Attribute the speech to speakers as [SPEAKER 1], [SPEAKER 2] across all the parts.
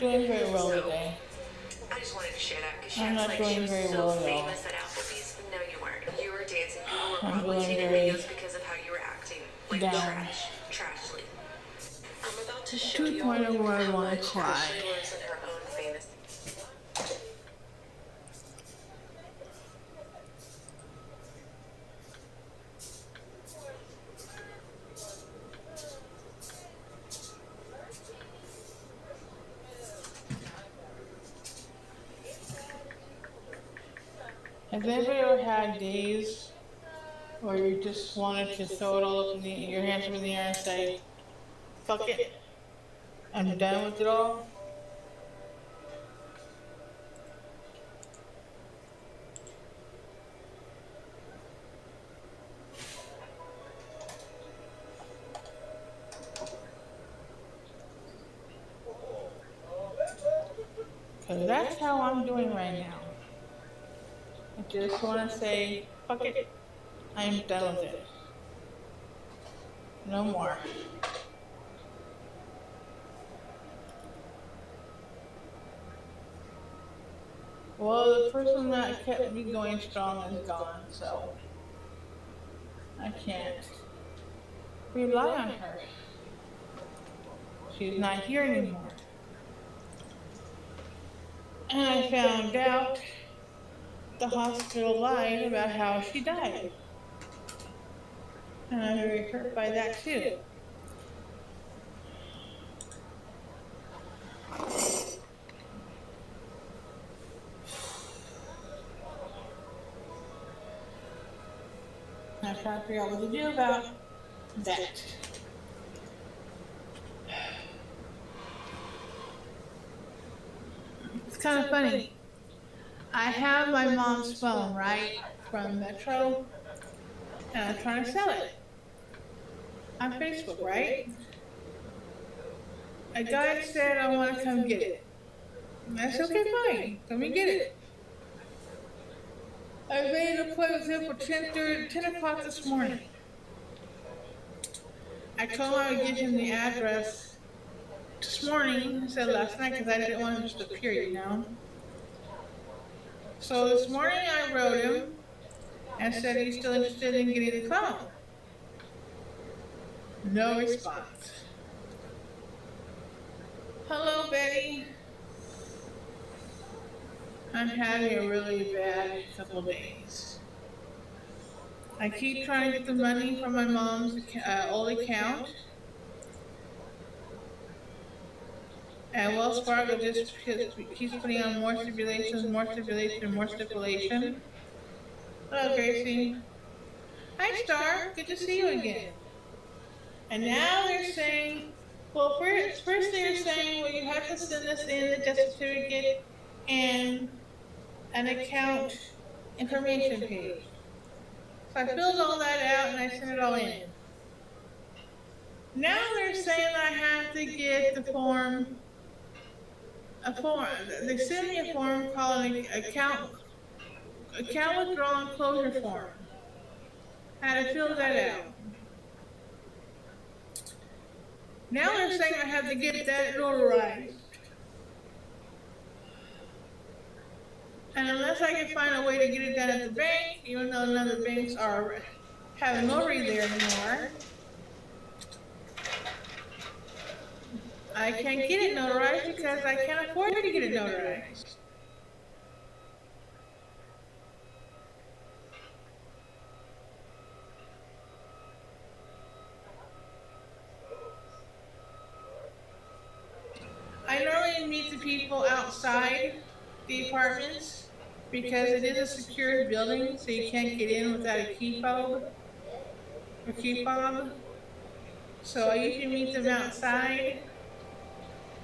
[SPEAKER 1] doing very well
[SPEAKER 2] So
[SPEAKER 1] today.
[SPEAKER 2] I just wanted to share that because she
[SPEAKER 1] I'm
[SPEAKER 2] acts
[SPEAKER 1] not
[SPEAKER 2] like she
[SPEAKER 1] doing
[SPEAKER 2] was
[SPEAKER 1] very
[SPEAKER 2] so
[SPEAKER 1] well at all.
[SPEAKER 2] famous at Applebee's. No, you weren't. You were dancing. People were
[SPEAKER 1] I'm
[SPEAKER 2] probably
[SPEAKER 1] doing
[SPEAKER 2] taking
[SPEAKER 1] very
[SPEAKER 2] videos because of how you were acting. Like
[SPEAKER 1] down
[SPEAKER 2] trashly. I'm about to show
[SPEAKER 1] to the
[SPEAKER 2] you
[SPEAKER 1] point of where I
[SPEAKER 2] how
[SPEAKER 1] want to
[SPEAKER 2] much
[SPEAKER 1] cry.
[SPEAKER 2] Ashley lives in her own famous.
[SPEAKER 1] Has anybody ever had days where you just wanted to throw it all up in your hands up in the air and say, fuck it, I'm done with it all? Because that's how I'm doing right now. I just want to say, fuck it, I'm done with it. No more. Well, the person that kept me going strong is gone, so I can't rely on her. She's not here anymore. And I found out the hospital lied about how she died. And I'm very hurt by that too. I'm trying to figure out what to do about that. It's kind of funny. I have my mom's phone, right, from Metro, and I'm trying to sell it on Facebook, right? A guy said, I want to come get it. And I said, okay, fine, come and get it. I made an appointment with him for 10 o'clock this morning. I told him I would give him the address this morning, I said last night, because I didn't want him to just appear, you know. So this morning I wrote him and said he's still interested in getting the phone. No response. Hello, Betty. I'm having a really bad couple days. I keep trying to get the money from my mom's old account. And Wells Fargo just keeps putting on more stipulations, more stipulation, more stipulation. Hello, Gracie. Hi, Star. Good to see you again. And now they're saying, well, first they're saying, well, you have to send us in the death certificate and an account information page. So I filled all that out and I sent it all in. Now they're saying I have to get the form. They sent me a form called an account withdrawal and closure form. I had to fill that out. Now they're saying I have to get that notarized. And unless I can find a way to get it done at the bank, even though none of the banks have a notary there anymore, I can't get it notarized because I can't afford to get it notarized. I normally meet the people outside the apartments because it is a secured building, so you can't get in without a key fob or key fob. So I usually meet them outside,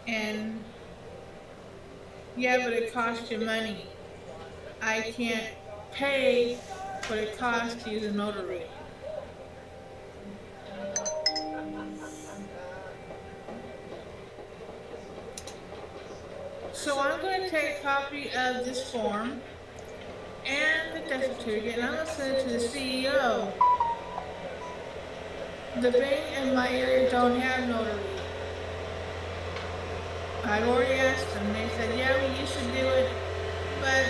[SPEAKER 1] and yeah, but it costs you money. I can't pay what it costs to use a notary. So I'm going to take a copy of this form and the death certificate, and I'm going to send it to the CEO. The bank in my area don't have notary. I've already asked them. They said, yeah, we used to do it, but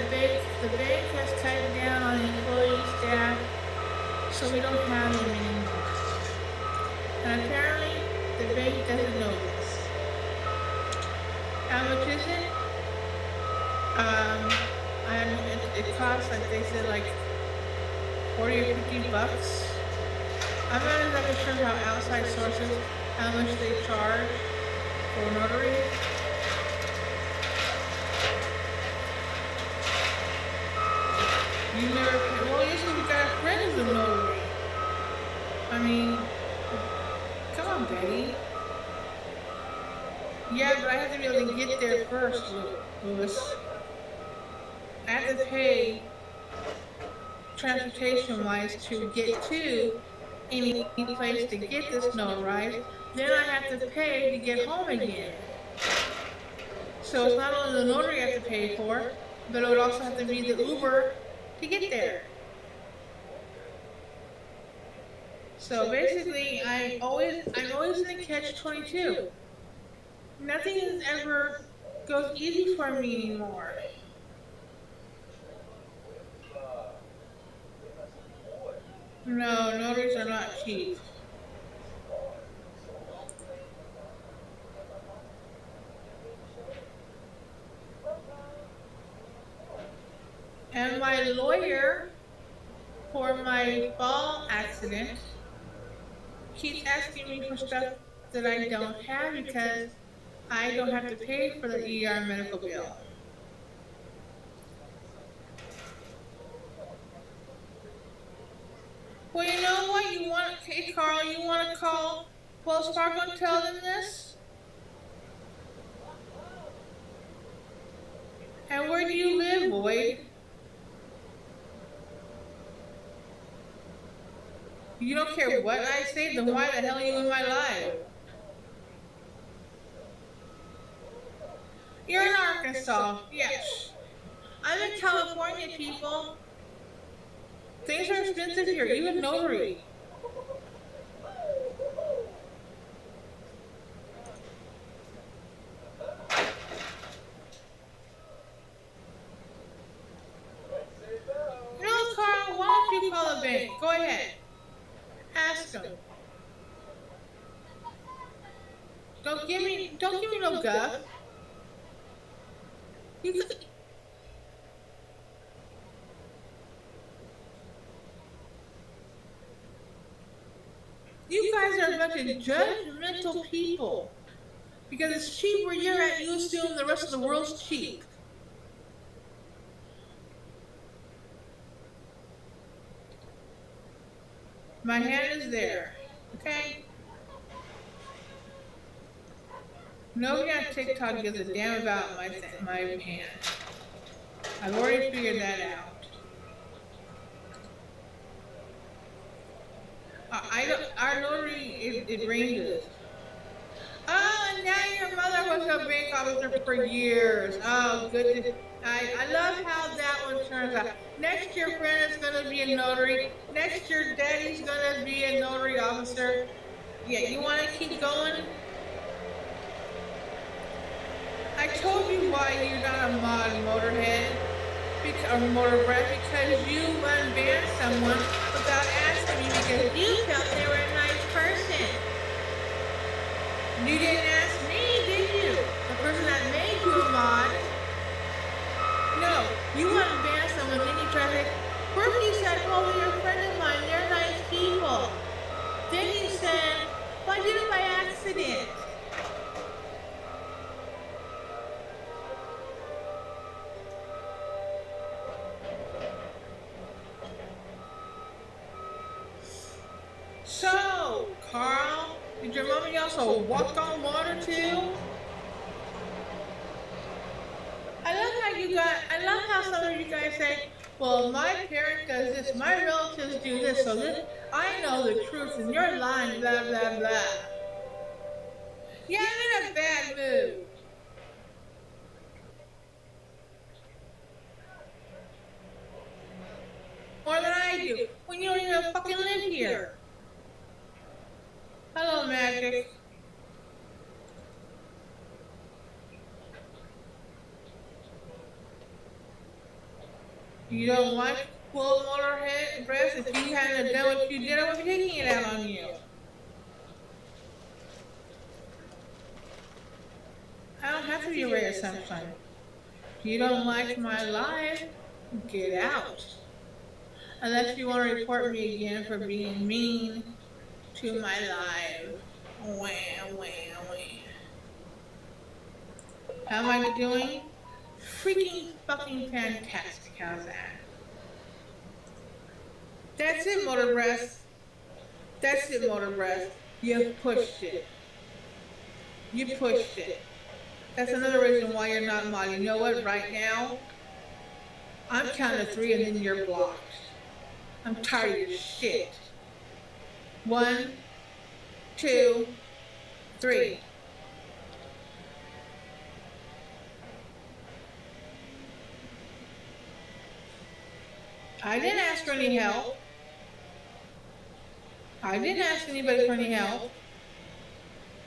[SPEAKER 1] the bank has cut down on employee staff, so we don't have them anymore. And apparently, the bank doesn't know this. How much is it? It costs, like they said, like 40 or 50 bucks. I'm not exactly sure how outside sources, how much they charge for notary. You never, well, usually we got a friend who's a notary. I mean, come on, Betty. Yeah, but I have to be able to get there first, Louis. I have to pay transportation-wise to get to any place to get this notarized. Then I have to pay to get home again. So it's not only the notary I have to pay for, but it would also have to be the Uber to get there. So basically, I'm always in a catch-22. Nothing ever goes easy for me anymore. No, notaries are not cheap. And my lawyer for my fall accident keeps asking me for stuff that I don't have because I don't have to pay for the ER medical bill. Well, you know what? Hey Carl, you want to call Wells Fargo and tell them this? And where do you live, Boyd? You don't care what I say, then why the hell are you in my life? You're in Arkansas, yes. I'm in California, people. Things are expensive here, even notary. No, Carl, why don't you call a bank? Go ahead. Ask them. Don't give me no guff. You guys are a bunch of judgmental people. Because it's cheap where you're at, you assume the rest of the world's cheap. My hand is there, okay? Nobody on TikTok gives a damn about my hand. I've already figured that out. Our notary, it ranges. Oh, now your mother was a bank officer for years. Oh, goodness. I love how that one turns out. Next year, Brandon's going to be a notary. Next year, Daddy's going to be a notary officer. Yeah, you want to keep going? I told you why you're not a mod motorhead or motor breath, because you unbanned someone without asking me because you felt they were a nice person. You didn't ask me, did you? The person that made you a mod. No, you unbanned someone, then you tried to. First you said, well, you're a friend of mine, they're nice people. Then you said, well, I did it by accident. So, Carl, did your mommy also walk on water too? I love how some of you guys say, well, my parent does this, my relatives do this, so I know the truth, and you're lying, blah, blah, blah. Yeah, I'm in a bad mood. More than I do, when you don't even fucking live here. Hello, Magic. You don't like full motor head breath? If you hadn't done what you did, I would be taking it out on you. I don't have to be a ray of sunshine. If you don't like my life, get out. Unless you want to report me again for being mean to my life. Wah, wah, wah. How am I doing? Freaking fucking fantastic. How's that? That's it, Motor Breath. That's it, Motor Breath. You pushed it. You pushed it. That's another reason why you're not mod. You know what? Right now, I'm counting to 3 and then you're blocked. I'm tired of your shit. 1, 2, 3. I didn't ask for any help. I didn't ask anybody for any help.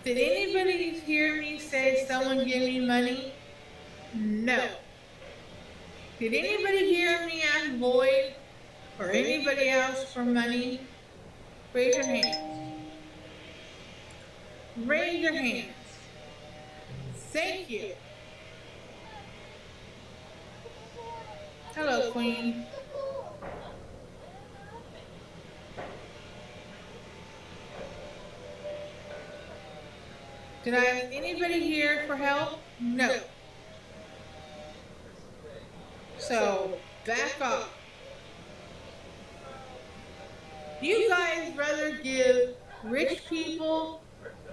[SPEAKER 1] Did anybody hear me say someone give me money? No. Did anybody hear me ask Boyd or anybody else for money? Raise your hands. Raise your hands. Thank you. Hello, Queen. Did I ask anybody here for help? No. So, back off. You guys rather give rich people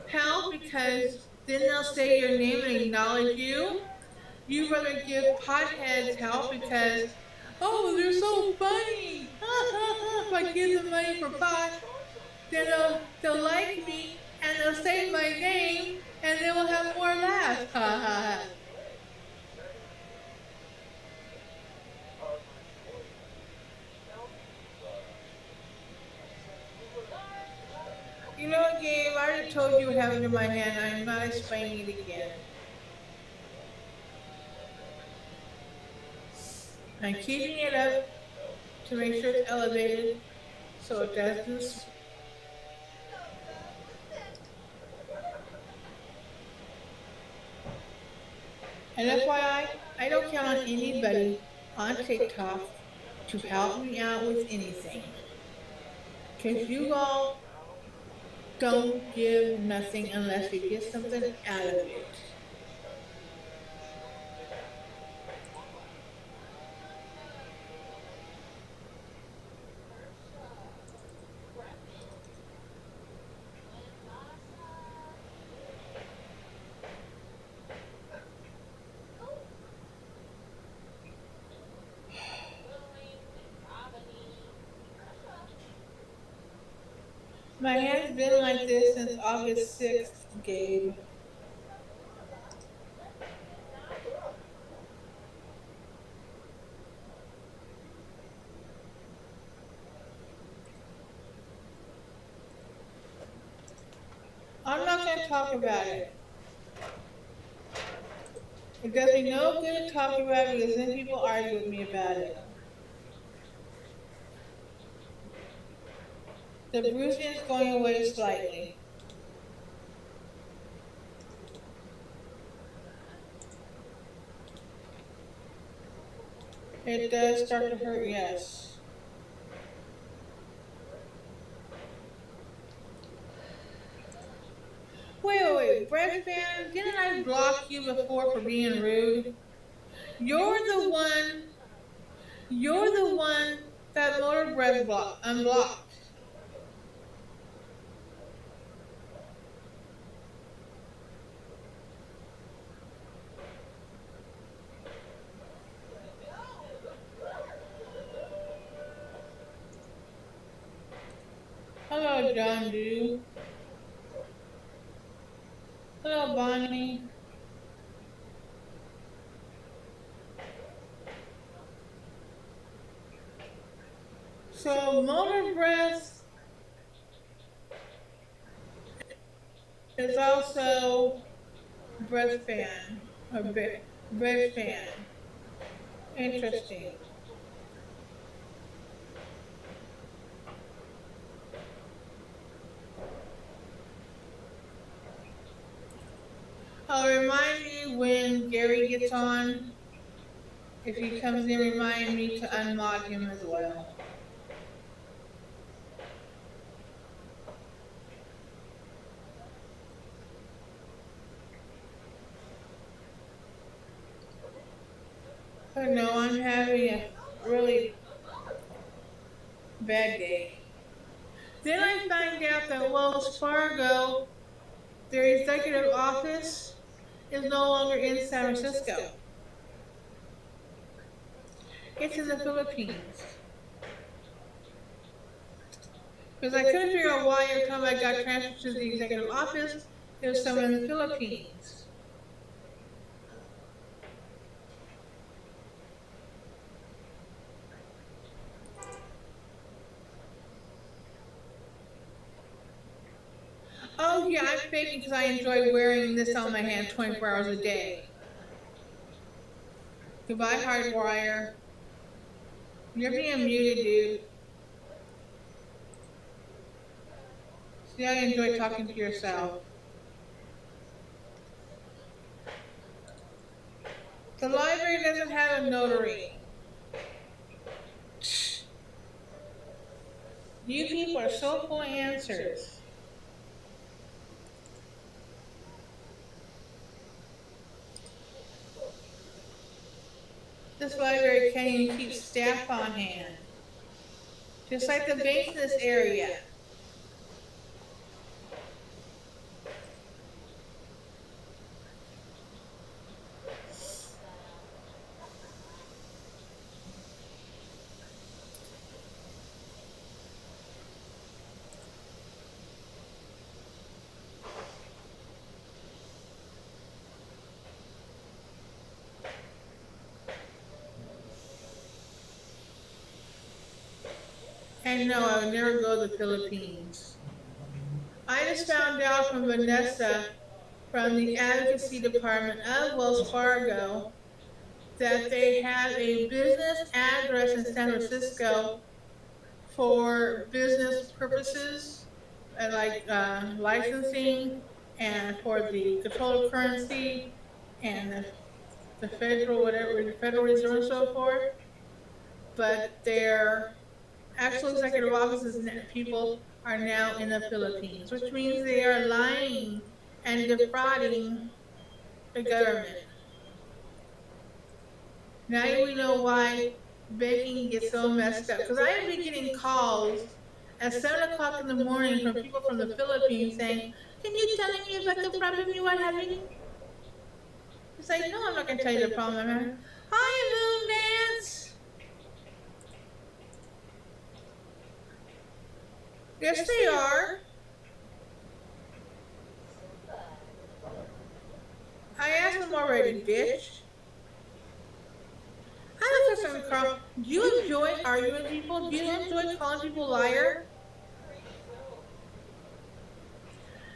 [SPEAKER 1] help because then they'll say your name and acknowledge you? You rather give potheads help because, oh, they're so funny. If I give them money for pot, then they'll like me and they'll say my name and then we'll have more laughs. Ha ha ha. You know what, Gabe? I already told you what happened to my hand. I'm not explaining it again. I'm keeping it up to make sure it's elevated so it doesn't. And FYI, I don't count on anybody on TikTok to help me out with anything. Because you all don't give nothing unless you get something out of it. My hand's been like this since August 6th, Gabe. I'm not going to talk about it. It does me no good to talk about it because then people argue with me about it. The bruising is going away slightly. It does start to hurt, yes. Wait, Breath Fan, didn't I block you before for being rude? You're the one that Motor Breath unblocked. Hello, John Dew. Hello, Bonnie. So, Motor Breath is also Breath Fan. Breath Fan. Interesting. gets on, if he comes in, remind me to unmod him as well. Oh no, I'm having a really bad day. Then I find out that Wells Fargo, their executive office, is no longer in San Francisco. It's in the Philippines. Because I couldn't figure out why every time I got transferred to the executive office, there was someone in the Philippines. Oh yeah, I'm faking because I enjoy wearing this on my hand 24 hours a day. Goodbye, Hardwire. You're being muted, dude. See, I enjoy talking to yourself. The library doesn't have a notary. You people are so full of answers. This library can't even keep staff on hand. Just like the banks in this area. And no, I would never go to the Philippines. I just found out from Vanessa from the advocacy department of Wells Fargo that they have a business address in San Francisco for business purposes, like licensing and for the control of currency and the federal, whatever, the Federal Reserve and so forth. But their actual executive offices and people are now in the Philippines, which means they are lying and defrauding the government. Now we know why banking gets so messed up. Because I have been getting calls at 7 o'clock in the morning from people from the Philippines saying, can you tell me about the problem you are having? It's like, no, I'm not going to tell you the problem I'm having. Hi, Moon Dance. Yes, they are. I asked them already, bitch. I have a question, Carl. Do you enjoy arguing with people? Do you enjoy calling people liar?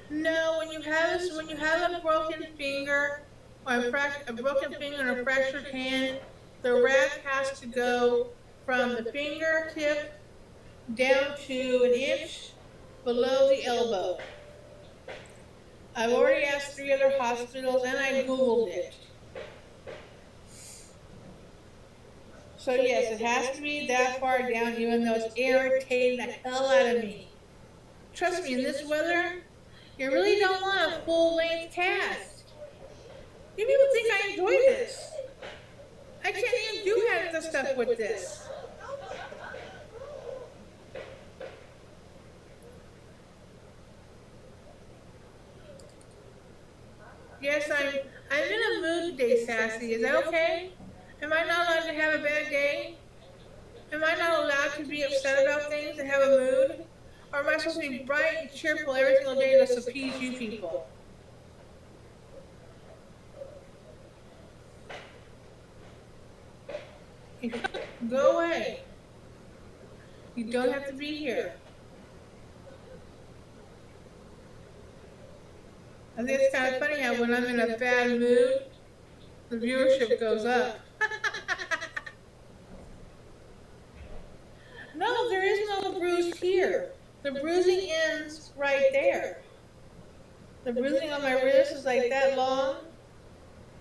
[SPEAKER 1] No, when you have a broken finger or a broken finger and a fractured hand, the rack has to go from the fingertip down to an inch below the elbow. I've already asked 3 other hospitals and I Googled it. So yes, it has to be that far down, even though it's irritating the hell out of me. Trust me, in this weather, you really don't want a full-length cast. You people think I enjoy this. I can't even do half the stuff with this. Yes, I'm in a mood today, Sassy. Is that okay? Am I not allowed to have a bad day? Am I not allowed to be upset about things and have a mood? Or am I supposed to be bright and cheerful every single day to appease you people? Go away. You don't have to be here. I think it's kind of funny how when I'm in a bad mood, the viewership goes up. No, there is no bruise here. The bruising ends right there. The bruising on my wrist is like that long.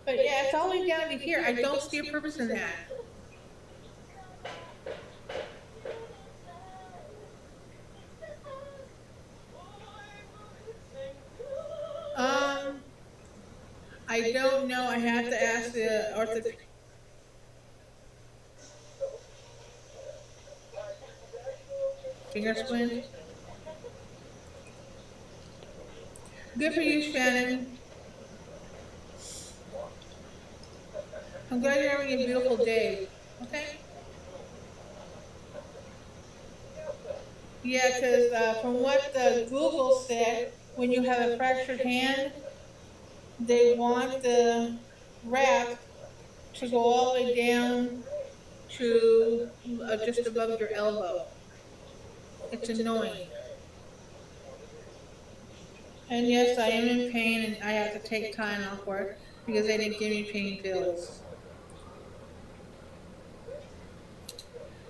[SPEAKER 1] But yeah, it's all the way down to here. I don't see a purpose in that. Um, I don't know. I have to ask the orthopedic. Finger splint. Good for you, Shannon. I'm glad you're having a beautiful day. Okay. Yeah, because from what the Google said, when you have a fractured hand, they want the wrap to go all the way down to just above your elbow. It's annoying. And yes, I am in pain and I have to take time off work because they didn't give me pain pills.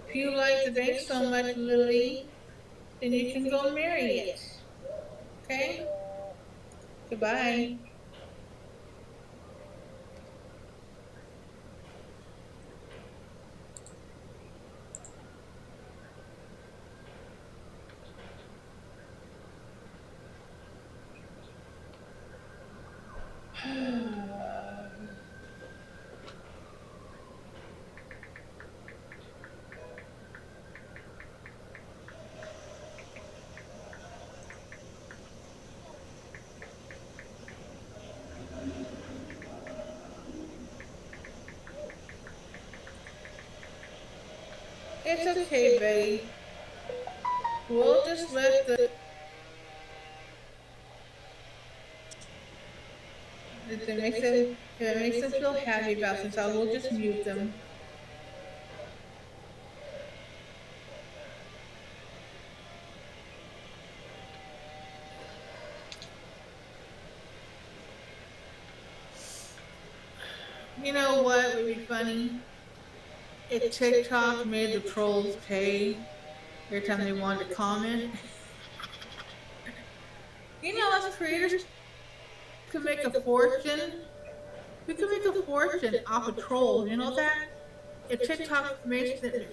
[SPEAKER 1] If you like the drink so much, Lily, then you can go marry it. Okay? Goodbye. It's okay, Betty. We'll just let the if it makes them feel happy about themselves, we'll just mute them. You know what would be funny? If TikTok made the trolls pay every time they wanted to comment. You know, us creators could make a fortune. We could make a fortune off of trolls. You know that? If TikTok makes the,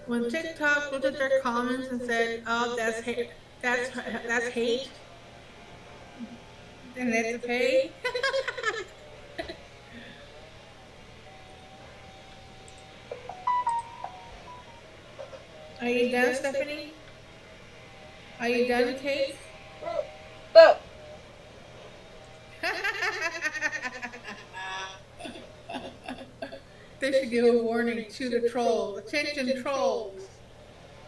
[SPEAKER 1] when TikTok looked at their comments and said, "Oh, that's hate," that's hate, and they have to pay. Are you done, Stephanie? Are you done, Kate?
[SPEAKER 3] But
[SPEAKER 1] They should give a warning to the trolls. Attention, trolls.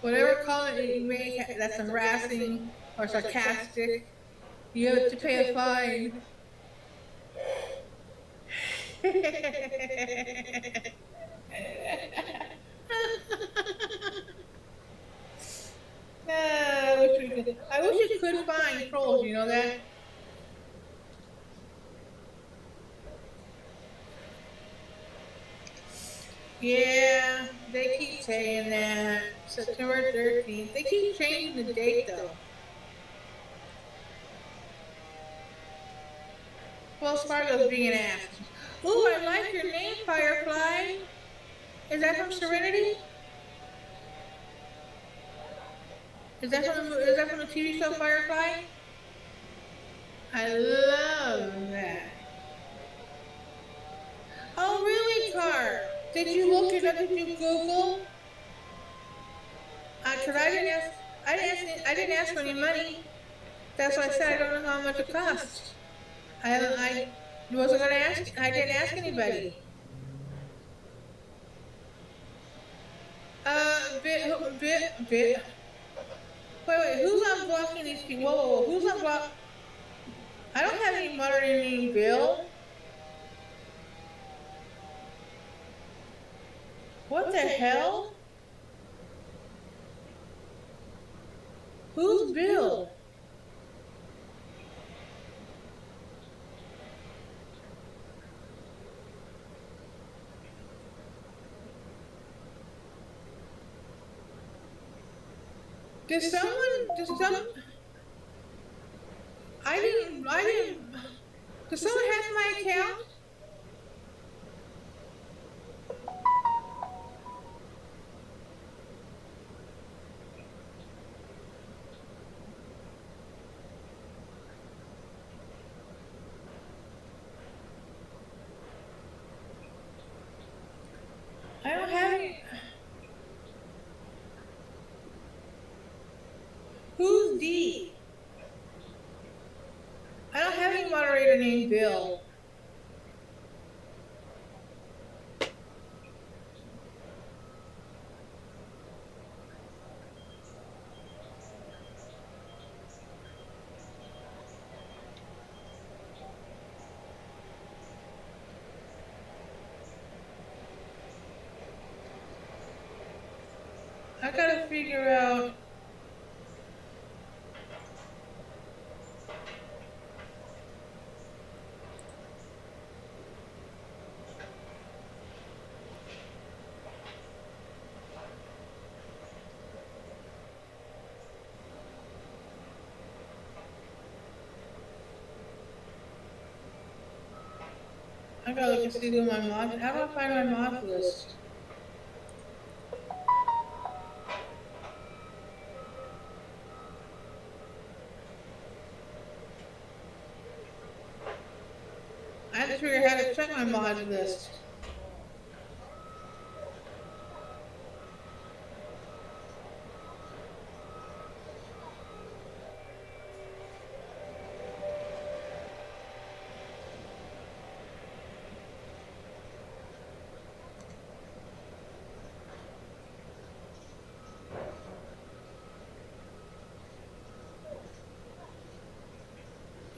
[SPEAKER 1] Whatever comment you make that's harassing or sarcastic, you have to pay a fine. I wish we could find trolls. You know that. Yeah, they keep saying that. September 13th. They keep changing the date though. Wells Fargo's being asked. Ooh, I like your name, Firefly. Is that from Serenity? Is that from the TV show Firefly? I love that. Oh, really, Car? Did you look it up? Did you Google? Cause I didn't ask for any money. That's why I said I don't know how much it costs. I wasn't gonna ask. I didn't ask anybody. Bit. Wait. Who's unblocking these people? Whoa. Who's unblock? I don't have any monitoring Bill. What the hell? Who's Bill? Did some, I didn't, did someone hack my account? D? I don't have any moderator named Bill. I gotta figure out. I gotta look and see who my mods. How do I find my mods list? I have to figure out how to check my mods list.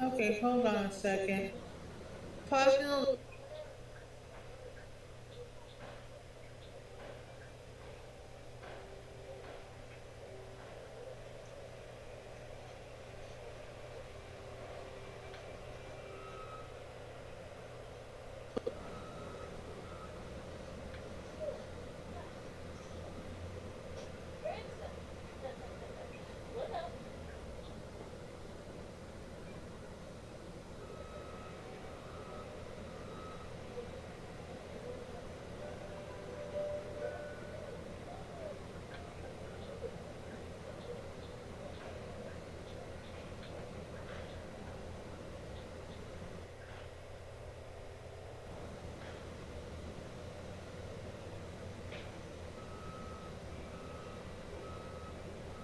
[SPEAKER 1] Okay, hold on a second. Personal.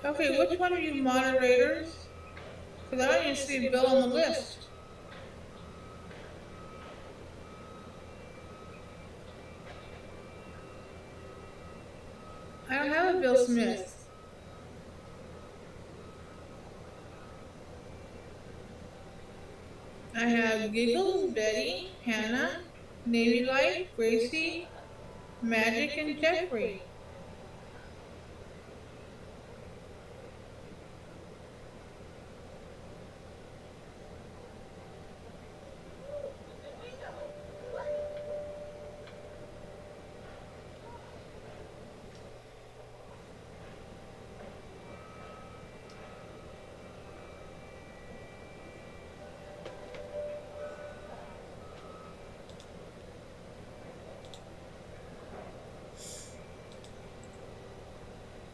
[SPEAKER 1] Okay, which one are you moderators? Because I don't even see Bill on the list. I don't have a Bill Smith. I have Giggles, Betty, Hannah, Navy Light, Gracie, Magic, and Jeffrey.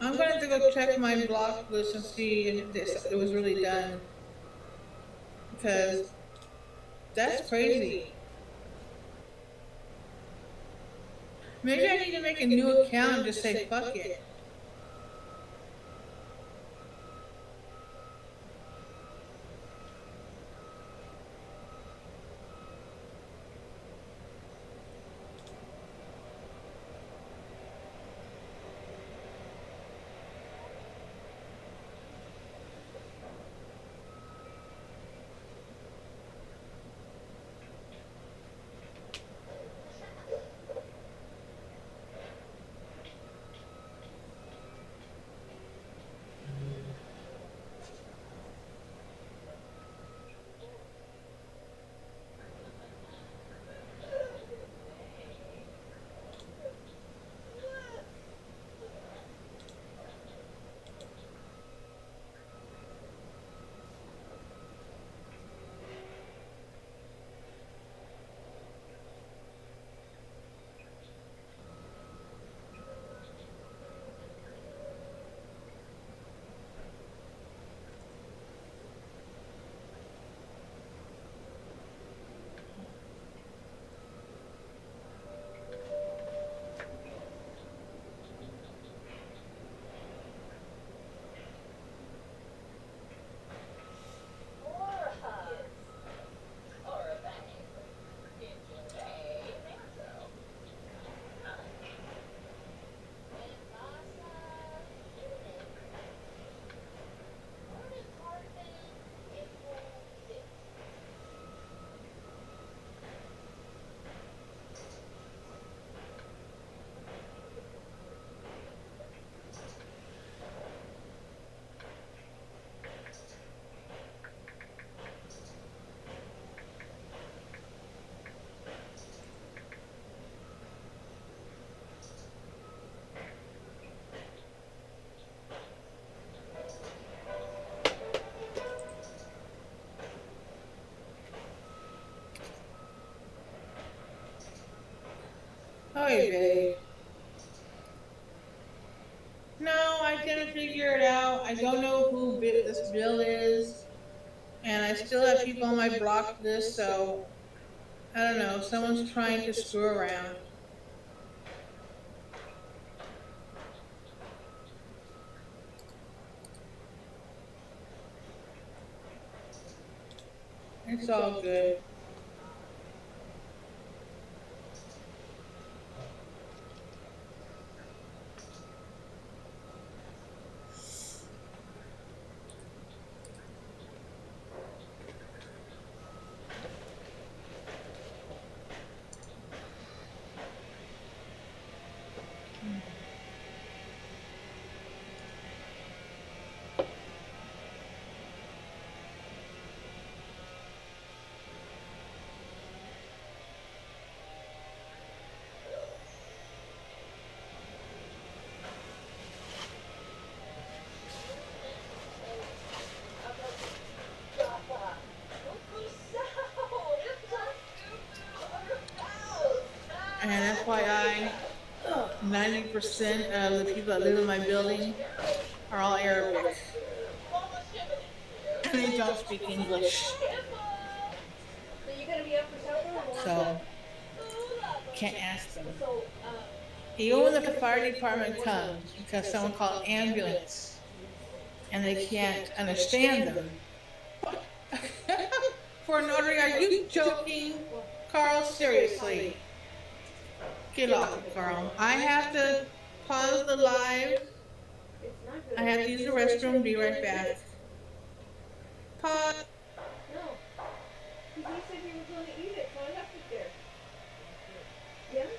[SPEAKER 1] I'm going to go check my block list and see if it was really done. Because that's crazy. Maybe I need to make a new account and just say fuck it. figure it out. I don't know who this bill is, and I still have people on my block list, so I don't know. Someone's trying to screw around. It's all good. And FYI, 90% of the people that live in my building are all Arabic. And they don't speak English. So, can't ask them. Even when the fire department comes, because someone called ambulance, and they can't understand them. For a notary, are you joking? Carl, seriously. Get off it, Carl. I have to pause the live. I have to use the restroom. Be right back. Pause.
[SPEAKER 3] No. He said he was going to eat it, so I left it there. Yeah?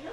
[SPEAKER 3] No.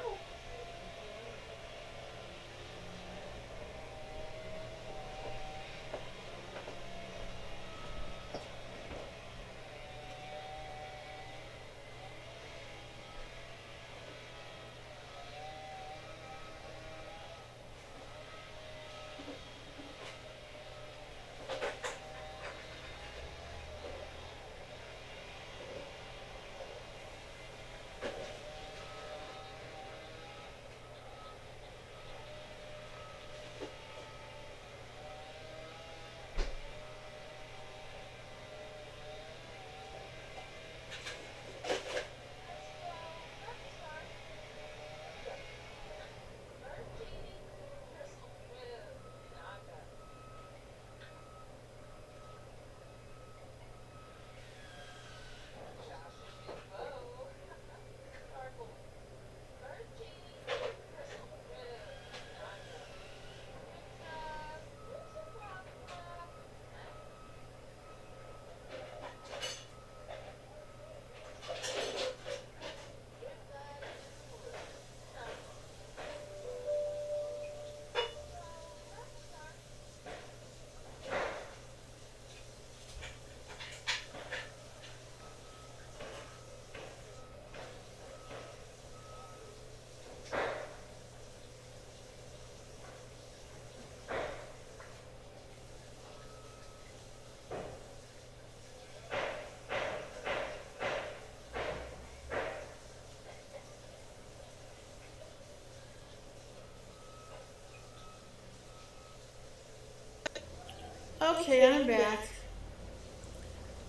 [SPEAKER 1] Okay, I'm back.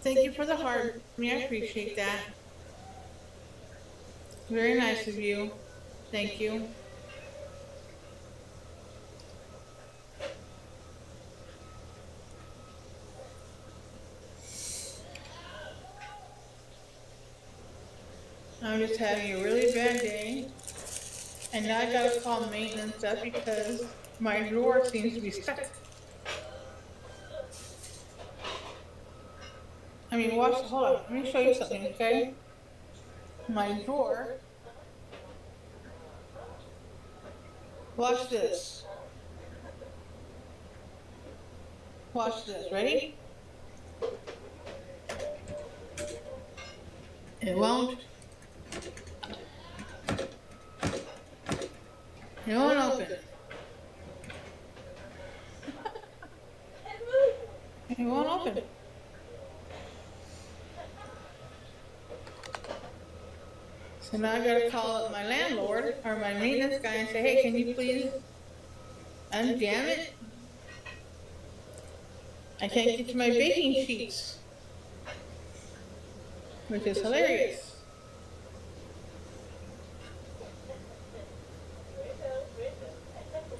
[SPEAKER 1] Thank you for the heart. I appreciate that. Very nice of you. Thank you. I'm just having a really bad day. And now I gotta call maintenance up because my drawer seems to be stuck. I mean, watch, hold on, let me show you something, okay? My drawer. Watch this. Watch this, ready? It won't. It won't open. It won't open. So now I gotta call up my landlord or my maintenance guy and say, hey, can you please And damn it, I can't get to my baking sheets, which is hilarious.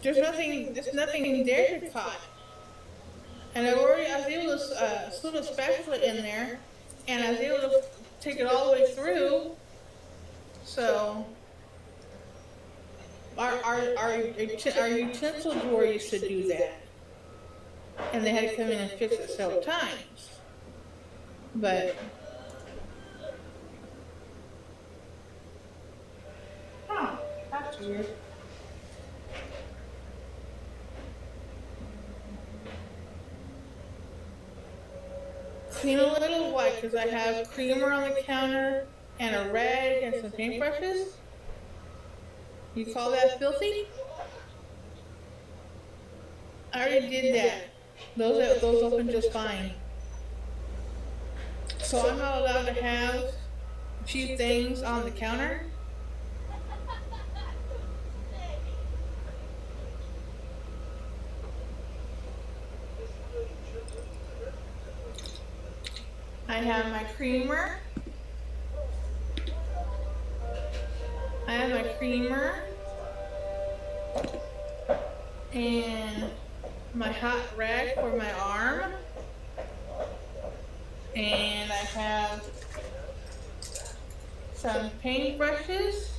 [SPEAKER 1] There's nothing there to cut. And I was able to slip a spatula in there, and I was able to take it all the way through. So our utensil drawer used to do that, and they had to come in and fix it several times. But that's weird. Clean a little white because I have creamer on the counter and a rag and some paintbrushes. You call that filthy? I already did that. Those open just fine. So I'm not allowed to have a few things on the counter. I have my creamer. And my hot rag for my arm. And I have some paintbrushes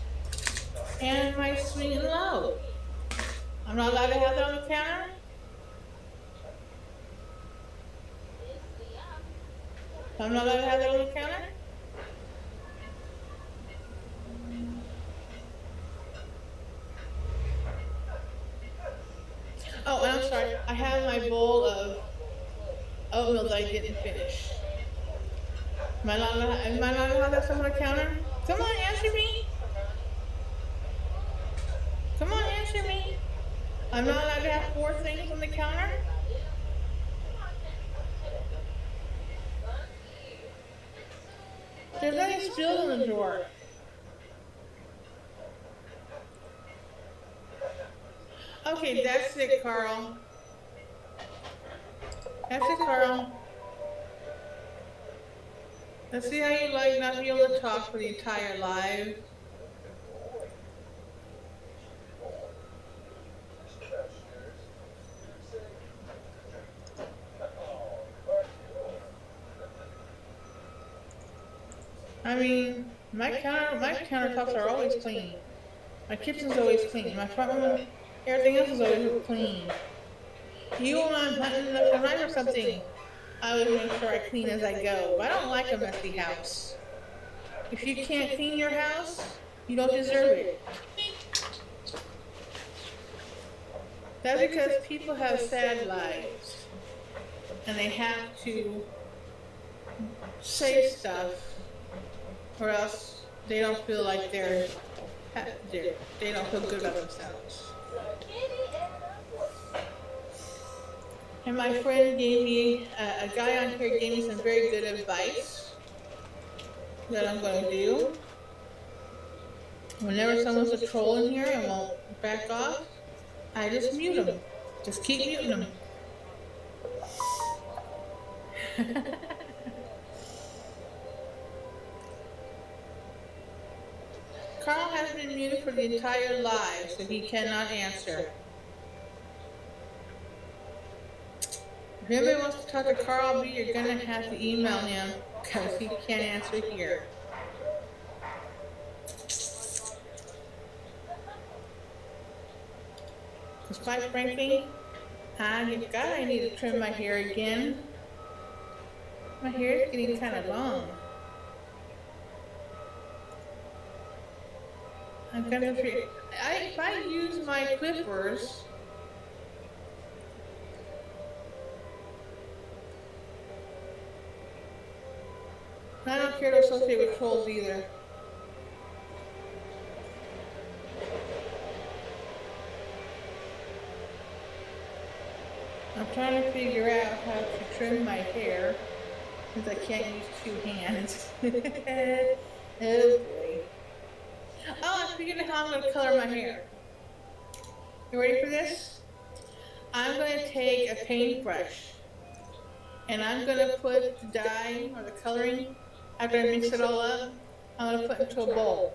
[SPEAKER 1] and my swing and load. I'm not allowed to have that on the counter. I'm not allowed to have that on the counter. Oh, and I'm sorry. I have my bowl of oatmeal that I didn't finish. Am I not allowed to have that stuff on the counter? Come on, answer me. Come on, answer me. I'm not allowed to have 4 things on the counter? There's nothing spilled in the drawer. Okay, that's it, Carl. That's it, Carl. Let's see how you like not being able to talk for the entire live. I mean, my countertops are always clean. My kitchen's always clean. My front room, everything else is always clean. Even when I'm hunting up the night or something, I always make sure I clean as I go. But I don't like a messy house. If you can't clean your house, you don't deserve it. That's because people have sad lives. And they have to say stuff, or else they don't feel like they don't feel good about themselves. And my friend gave me, a guy on here gave me some very good advice that I'm going to do. Whenever someone's a troll in here and won't back off, I just mute them. Just keep muting them. Carl has been muted for the entire live, so he cannot answer. If anybody wants to talk to Carl B, you're gonna have to email him because he can't answer here. Because quite frankly, I need to trim my hair again. My hair is getting kind of long. I'm gonna if I use my clippers, I don't care to associate with trolls either. I'm trying to figure out how to trim my hair because I can't use 2 hands. Oh boy. Oh, I figured out how I'm going to color my hair. You ready for this? take a paintbrush and I'm gonna put the dye or the coloring after I mix it all up. I'm gonna put it into a bowl.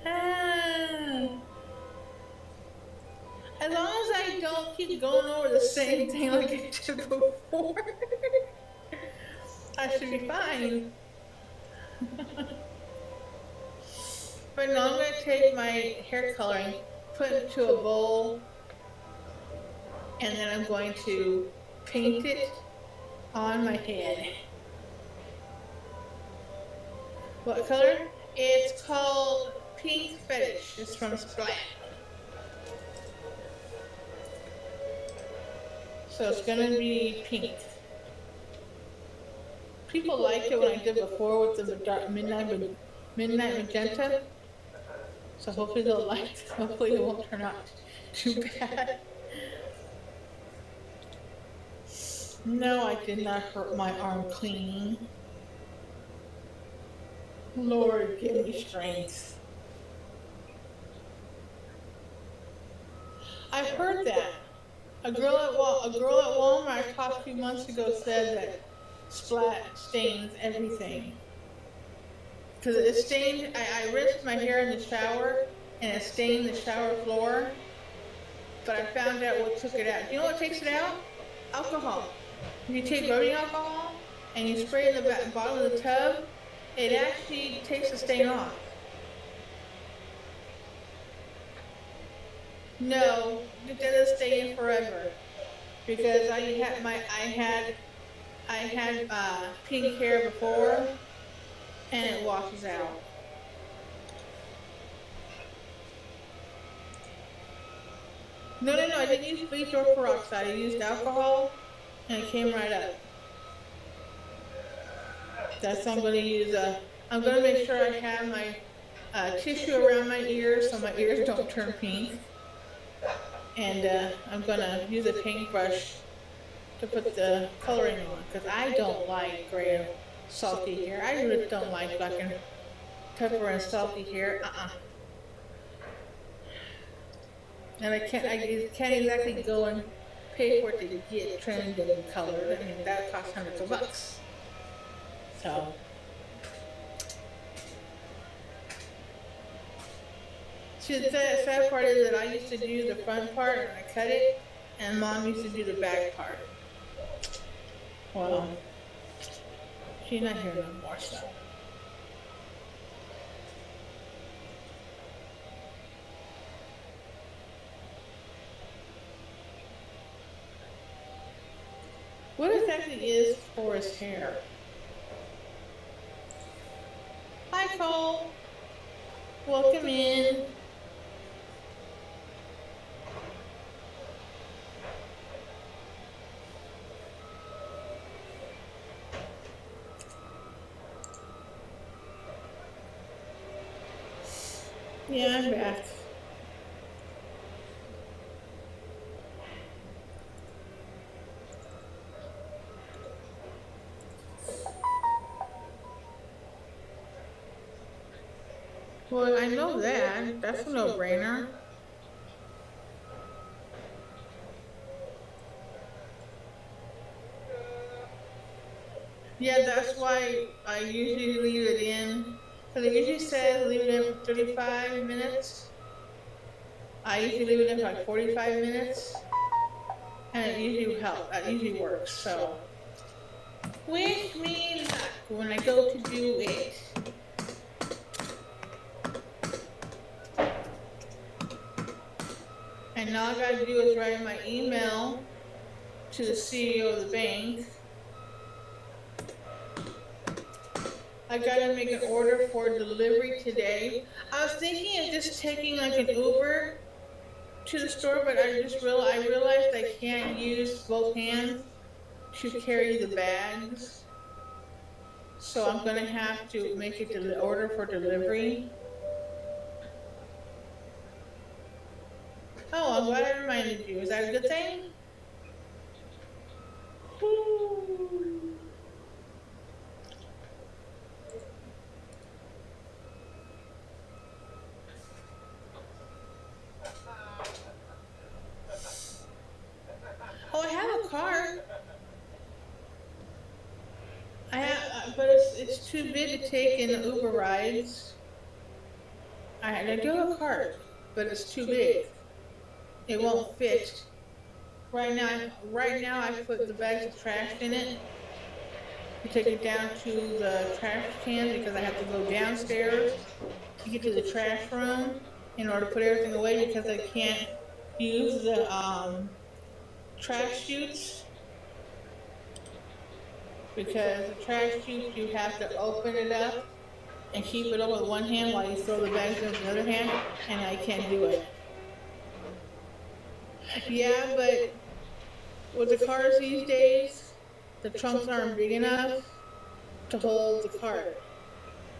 [SPEAKER 1] Ah. As long as I don't keep going over the same thing like I did before, I should be fine. But no, I'm going to take my hair coloring, put it into a bowl, and then I'm going to paint it on my head. What color? It's called Pink Fetish. It's from Splat. So it's gonna be pink. People liked it when I did before with the dark midnight magenta. So hopefully they'll like it. Hopefully it won't turn out too bad. No, I did not hurt my arm cleaning. Lord, give me strength. I've heard that. A girl at Walmart I talked a few months ago said that Splat stains everything. Because it stained, I rinsed my hair in the shower and it stained the shower floor. But I found out what took it out. Do you know what takes it out? Alcohol. If you take rubbing alcohol and you spray it in the bottom of the tub, it actually takes the stain off. No, it doesn't stay in forever because I had pink hair before, and it washes out. No, I didn't use bleach or peroxide. I used alcohol, and it came right up. That's what I'm going to use. I'm going to make sure I have my tissue around my ears so my ears don't turn pink. And I'm going to use a paintbrush to put the coloring on because I don't like gray and salty hair. I really don't like black and pepper and salty hair. And I can't exactly go and pay for it to get trimmed and colored. I mean, that costs hundreds of bucks. So. See, the sad part is that I used to do the front part and I cut it, and Mom used to do the back part. Well, she's not here no more, so. What exactly is Forrest's hair? Hi, Cole. Welcome in. Yeah, I'm back. Well, I know that. That's a no-brainer. Yeah, that's why I usually leave it in. Because it usually says leave it in for 35 minutes. I usually leave it in for like 45 minutes. And it usually helps. It usually works. So, wish me luck when I go to do it. And now all I gotta do is write my email to the CEO of the bank. I gotta make an order for delivery today. I was thinking of just taking like an Uber to the store, but I realized I can't use both hands to carry the bags. So I'm gonna have to make it order for delivery. Oh, I'm glad I reminded you. Is that a good thing? Woo. too big to take in Uber rides. I do have a cart, but it's too big. It won't fit. Right now, I put the bags of trash in it to take it down to the trash can because I have to go downstairs to get to the trash room in order to put everything away because I can't use the trash chutes because the trash chutes you have to open it up and keep it up with one hand while you throw the bags in with the other hand, and I can't do it. Yeah, but with the cars these days, the trunks aren't big enough to hold the cart.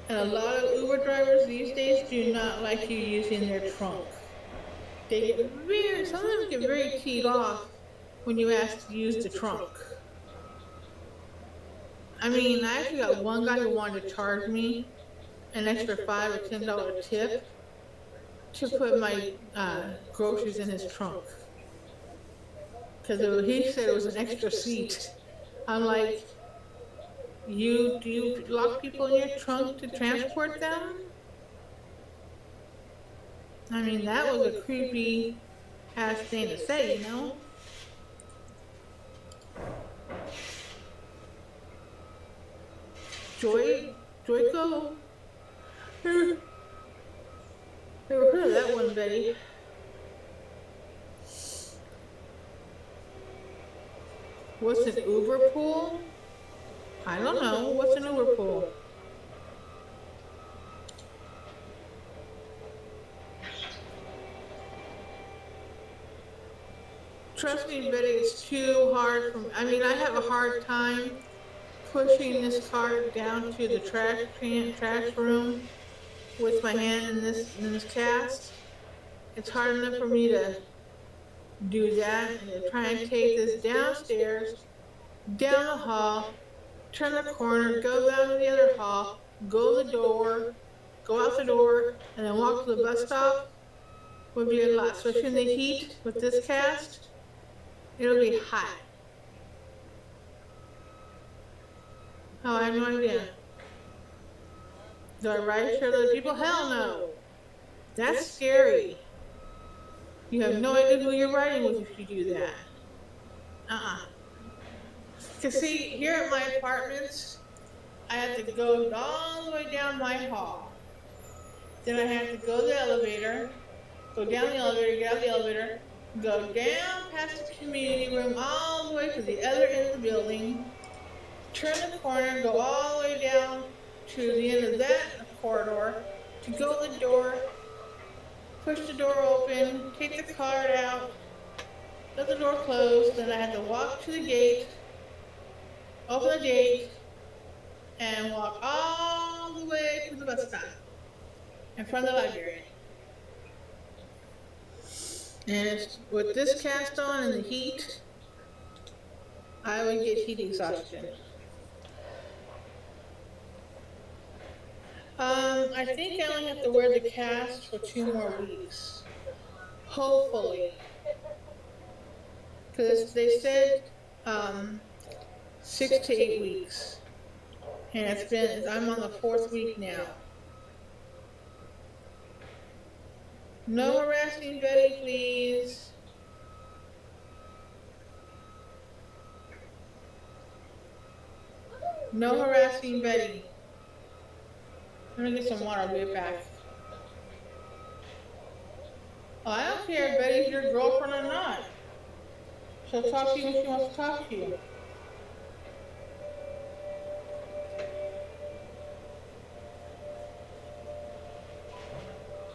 [SPEAKER 1] And a lot of Uber drivers these days do not like you using their trunk. Some of them get very teed off when you ask to use the trunk. I mean, I actually got one guy who wanted to charge me an extra $5 or $10 tip to put my groceries in his trunk. Because he said it was an extra seat. I'm like, do you lock people in your trunk to transport them? I mean, that was a creepy ass thing to say, you know? Joyco? Never heard of that one, Betty. What's an Uber pool? I don't know. What's an Uber pool? Trust me, Betty, it's too hard for me. I mean, I have a hard time pushing this cart down to the trash room with my hand in this cast. It's hard enough for me to do that and to try and take this downstairs, down the hall, turn the corner, go down to the other hall, go the door, go out the door, and then walk to the bus stop would be a lot. Especially in the heat with this cast, it'll be hot. Oh, I have no idea. Do I ride share other people? Hell no. That's scary. You have no idea who you're riding with if you do that. Because see, here at my apartments, I have to go all the way down my hall. Then I have to go to the elevator, go down the elevator, get out of the elevator, go down past the community room all the way to the other end of the building, turn the corner, go all the way down to the end of that corridor, to go to the door, push the door open, take the card out, let the door close, then I have to walk to the gate, open the gate, and walk all the way to the bus stop in front of the library. And with this cast on and the heat, I would get heat exhaustion. I think I only have to wear the cast for 2 more weeks. Hopefully. Because they said 6 to 8 weeks. And I'm on the 4th week now. No harassing Betty, please. No harassing Betty. I'm gonna get some water, I'll be right back. Oh, I don't care if Betty's your girlfriend or not. She'll talk to you when she wants to talk to you.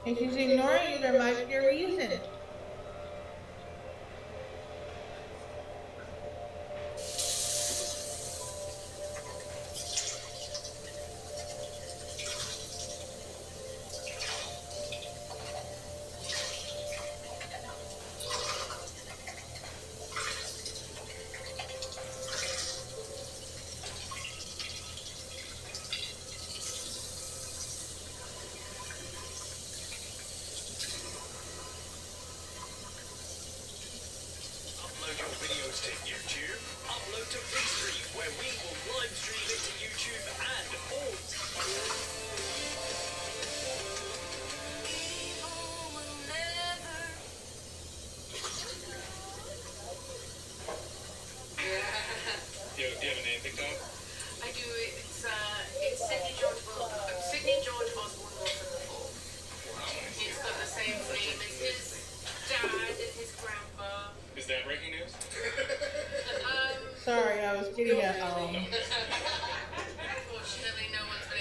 [SPEAKER 1] If she's ignoring you, there might be a reason.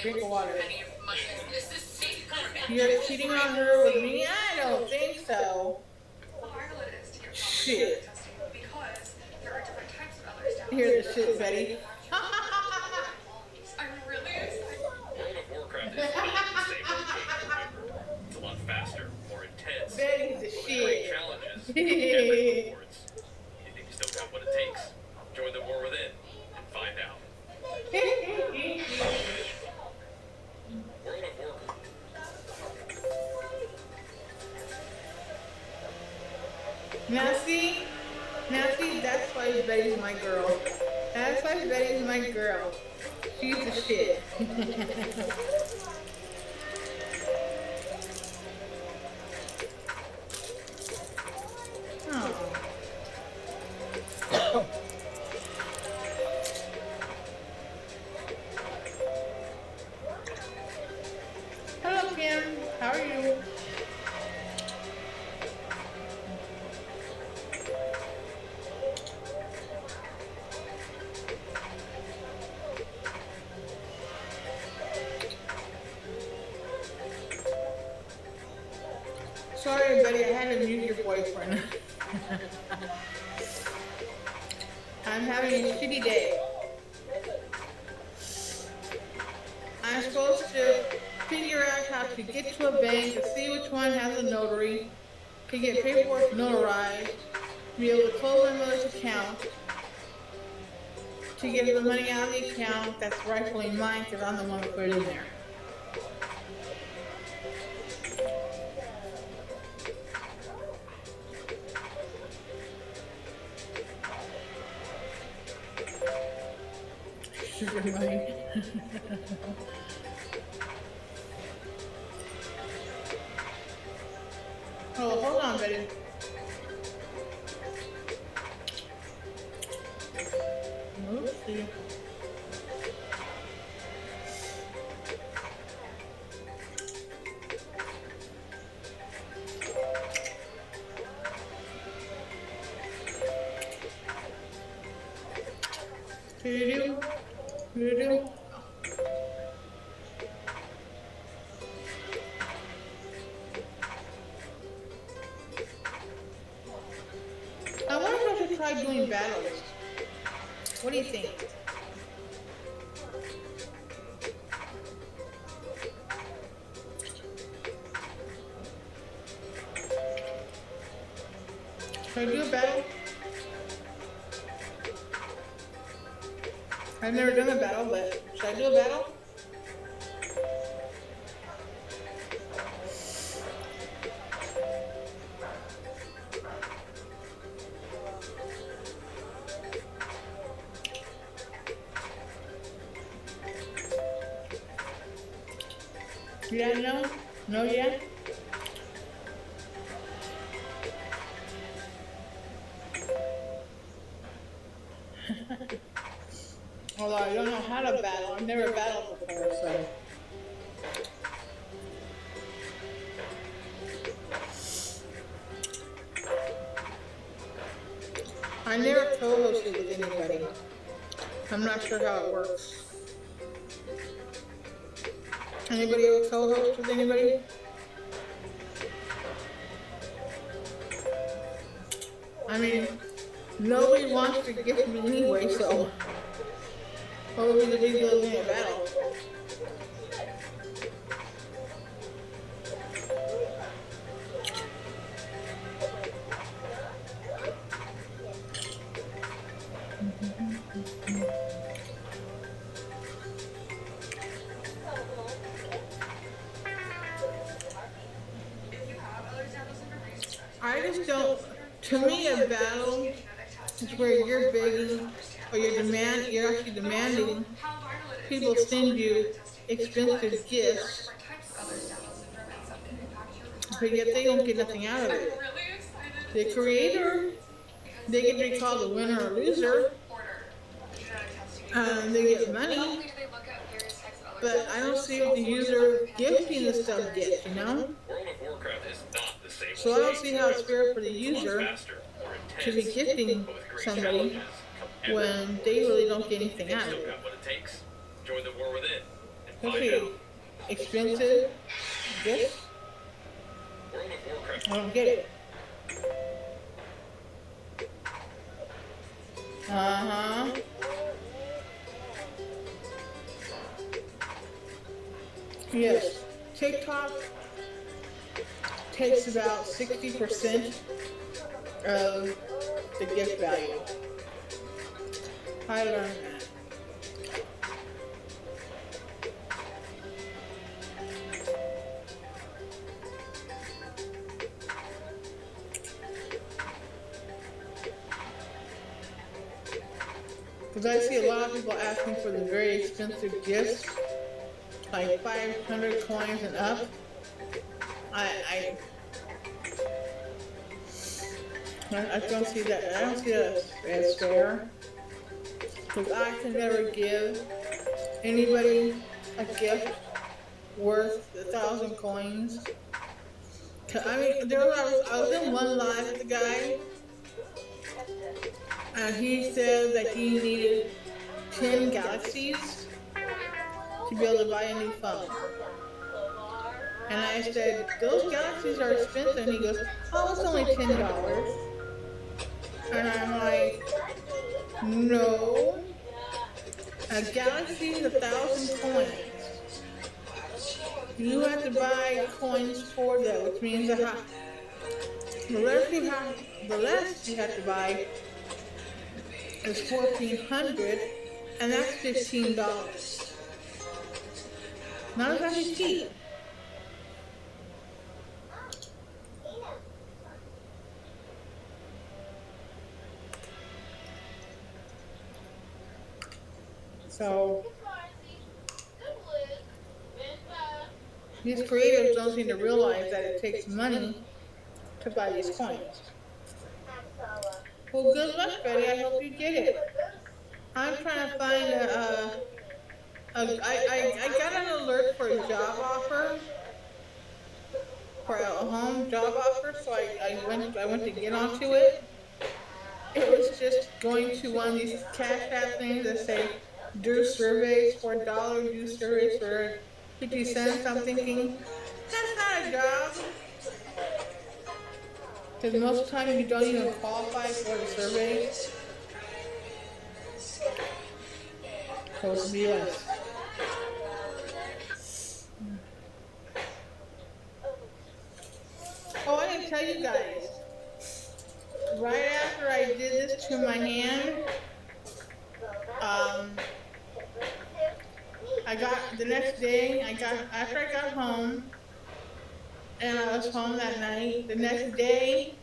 [SPEAKER 1] Drink of water. You're cheating on her with me? I don't think so. Shit. Here's the shit, Betty.
[SPEAKER 2] I'm really excited.
[SPEAKER 4] World of Warcraft is the same old game, remember? It's a lot faster, more intense.
[SPEAKER 1] Betty's the
[SPEAKER 4] Great
[SPEAKER 1] shit.
[SPEAKER 4] challenges, epic rewards. You think you still got what it takes? Join the war within and find out. World of Warcraft.
[SPEAKER 1] Now see, that's why Betty's my girl. That's why Betty's my girl. She's the shit. Oh. Hello, Kim. How are you? Sorry, buddy, I had to mute your boyfriend. I'm having a shitty day. I'm supposed to figure out how to get to a bank to see which one has a notary, to get paperwork notarized, to be able to close my mother's account, to get the money out of the account that's rightfully mine because I'm the one who put it in there. Sugar money. Oh, hold on, Betty. Oopsie. Do-do-do. Do-do-do. I wonder if I should try doing battles. What do you think? Should I do a battle? I've never done a battle, but should I do a battle? Yeah, no? No, yeah? Although I don't know how to battle. I've never battled before, so. I never co-hosted with anybody. I'm not sure how it works. Anybody ever co-host with anybody? I mean, nobody wants to gift me anyway, so what would be the big deal in a battle? I just don't. To me, a battle is where you're begging or you're actually demanding people send you expensive gifts, but yet they don't get nothing out of it. The creator, they get to be called a winner or loser. They get money, but I don't see what the user gifting the stuff gets, you know?
[SPEAKER 4] World of Warcraft is not the same.
[SPEAKER 1] So I don't see how it's fair for the
[SPEAKER 4] It's a lot
[SPEAKER 1] user
[SPEAKER 4] faster, more
[SPEAKER 1] to be
[SPEAKER 4] intense,
[SPEAKER 1] gifting
[SPEAKER 4] but with great
[SPEAKER 1] somebody
[SPEAKER 4] challenges,
[SPEAKER 1] when they really don't get anything
[SPEAKER 4] You
[SPEAKER 1] out of
[SPEAKER 4] still
[SPEAKER 1] it.
[SPEAKER 4] got what it takes. Join the war within and
[SPEAKER 1] Let's
[SPEAKER 4] find
[SPEAKER 1] see.
[SPEAKER 4] out.
[SPEAKER 1] Expensive gifts?
[SPEAKER 4] World of Warcraft.
[SPEAKER 1] I don't get it. Uh-huh. Yes. TikTok takes about 60% of the gift value. I learned that. Because I see a lot of people asking for the very expensive gifts, like 500 coins and up. I don't see that. I don't see that as fair. Because I can never give anybody a gift worth 1,000 coins. I mean, I was in one live with the guy, and he said that he needed 10 galaxies to be able to buy a new phone. And I said, those galaxies are expensive. And he goes, oh, it's only $10. And I'm like, no. A galaxy is 1,000 coins. You have to buy coins for that, which means the less you have to buy is 1,400, and that's $15. Not exactly cheap. So these creators don't seem to realize that it takes money to buy these coins. Well, good luck, Betty. I hope you get it. I'm trying to find I got an alert for a job offer, for a home job offer, so I went to get onto it. It was just going to one of these Cash App things that say, do surveys for $1, do surveys for 50 cents. I'm thinking, that's not a job. Because most of the time you don't even qualify for the surveys. So it's BS. Oh, I didn't tell you guys. Right after I did this to my hand, I got the next day. After I got home, and I was home that night. The next day,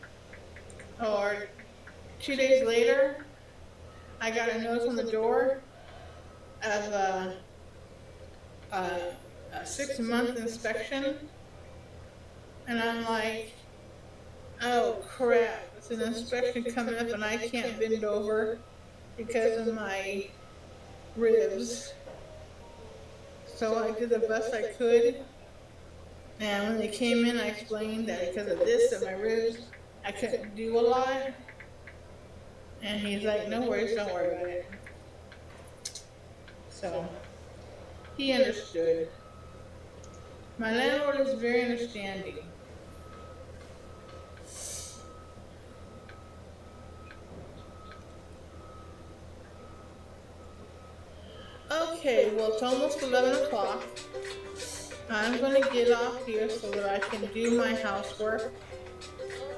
[SPEAKER 1] or 2 days later, I got a notice on the door of a 6-month inspection, and I'm like, oh crap, it's an inspection coming up and I can't bend over because of my ribs. So I did the best I could, and when they came in I explained that because of this and my ribs I couldn't do a lot, and he's like, no worries, don't worry about it. So he understood. My landlord is very understanding. Okay, well, it's almost 11 o'clock. I'm going to get off here so that I can do my housework.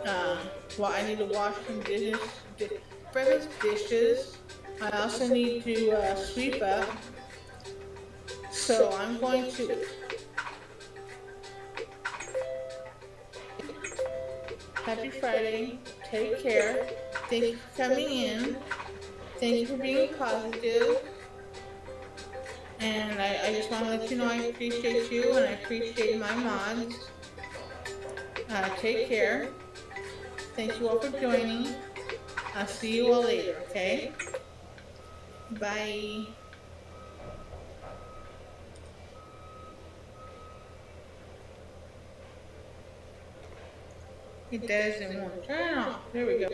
[SPEAKER 1] Well, I need to wash some dishes, breakfast dishes. I also need to sweep up. So I'm going to... Happy Friday. Take care. Thank you for coming in. Thank you for being positive. And I just want to let you know I appreciate you and I appreciate my mods. Take care. Thank you all for joining. I'll see you all later, okay? Bye. It doesn't want to turn off. There we go.